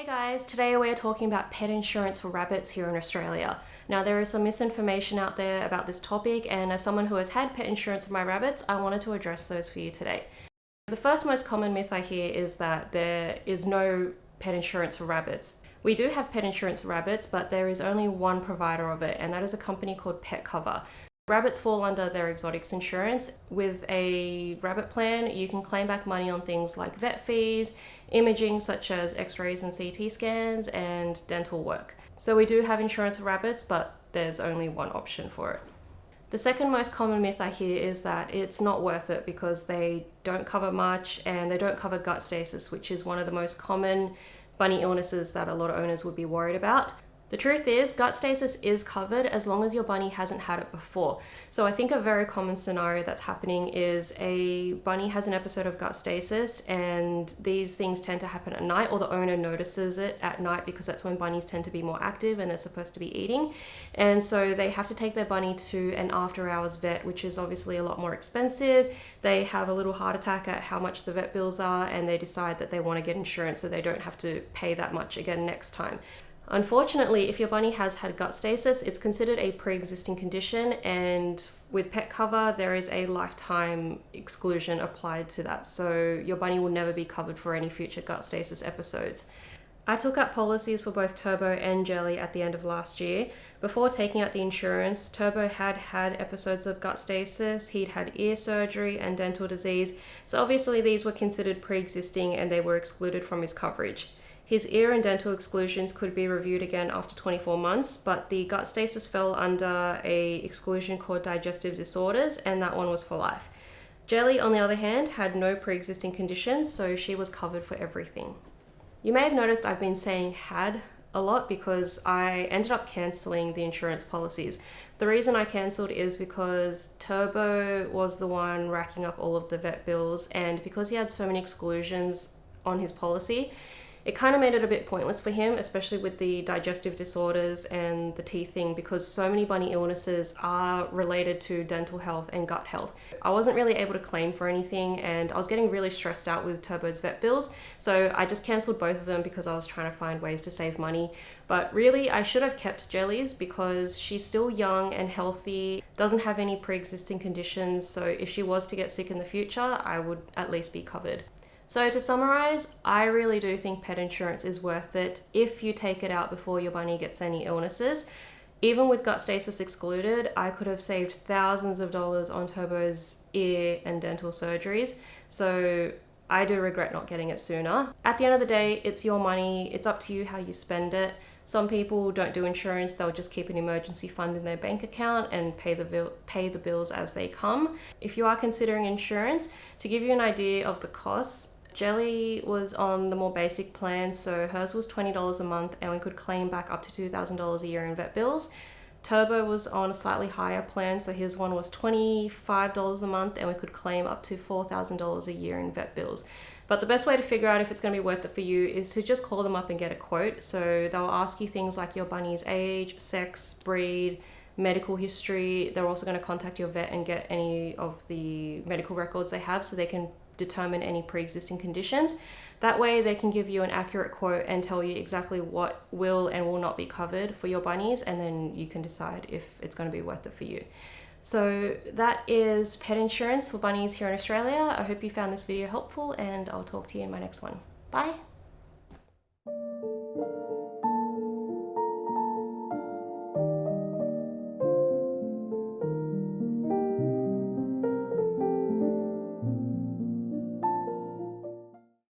Hey guys, today we're talking about pet insurance for rabbits here in Australia. Now there is some misinformation out there about this topic, and as someone who has had pet insurance for my rabbits, I wanted to address those for you today. The first most common myth I hear is that there is no pet insurance for rabbits. We do have pet insurance for rabbits, but there is only one provider of it, and that is a company called Pet Cover. Rabbits fall under their exotics insurance. With a rabbit plan, you can claim back money on things like vet fees, imaging such as x-rays and CT scans, and dental work. So we do have insurance for rabbits, but there's only one option for it. The second most common myth I hear is that it's not worth it because they don't cover much and they don't cover gut stasis, which is one of the most common bunny illnesses that a lot of owners would be worried about. The truth is, gut stasis is covered as long as your bunny hasn't had it before. So I think a very common scenario that's happening is a bunny has an episode of gut stasis, and these things tend to happen at night, or the owner notices it at night because that's when bunnies tend to be more active and they're supposed to be eating. And so they have to take their bunny to an after hours vet, which is obviously a lot more expensive. They have a little heart attack at how much the vet bills are, and they decide that they want to get insurance so they don't have to pay that much again next time. Unfortunately, if your bunny has had gut stasis, it's considered a pre-existing condition, and with Pet Cover, there is a lifetime exclusion applied to that. So your bunny will never be covered for any future gut stasis episodes. I took out policies for both Turbo and Jelly at the end of last year. Before taking out the insurance, Turbo had had episodes of gut stasis, he'd had ear surgery and dental disease, so obviously these were considered pre-existing and they were excluded from his coverage. His ear and dental exclusions could be reviewed again after 24 months, but the gut stasis fell under a exclusion called digestive disorders, and that one was for life. Jelly, on the other hand, had no pre-existing conditions, so she was covered for everything. You may have noticed I've been saying had a lot because I ended up cancelling the insurance policies. The reason I cancelled is because Turbo was the one racking up all of the vet bills, and because he had so many exclusions on his policy, it kind of made it a bit pointless for him, especially with the digestive disorders and the teeth thing, because so many bunny illnesses are related to dental health and gut health. I wasn't really able to claim for anything, and I was getting really stressed out with Turbo's vet bills, so I just cancelled both of them because I was trying to find ways to save money. But really, I should have kept Jelly's because she's still young and healthy, doesn't have any pre-existing conditions, so if she was to get sick in the future, I would at least be covered. So to summarize, I really do think pet insurance is worth it if you take it out before your bunny gets any illnesses. Even with gut stasis excluded, I could have saved thousands of dollars on Turbo's ear and dental surgeries. So I do regret not getting it sooner. At the end of the day, it's your money. It's up to you how you spend it. Some people don't do insurance. They'll just keep an emergency fund in their bank account and pay the bills as they come. If you are considering insurance, to give you an idea of the costs, Jelly was on the more basic plan, so hers was $20 a month and we could claim back up to $2,000 a year in vet bills. Turbo was on a slightly higher plan, so his one was $25 a month and we could claim up to $4,000 a year in vet bills. But the best way to figure out if it's going to be worth it for you is to just call them up and get a quote. So they'll ask you things like your bunny's age, sex, breed, medical history. They're also going to contact your vet and get any of the medical records they have so they can determine any pre-existing conditions. That way they can give you an accurate quote and tell you exactly what will and will not be covered for your bunnies, and then you can decide if it's going to be worth it for you. So that is pet insurance for bunnies here in Australia. I hope you found this video helpful, and I'll talk to you in my next one. Bye!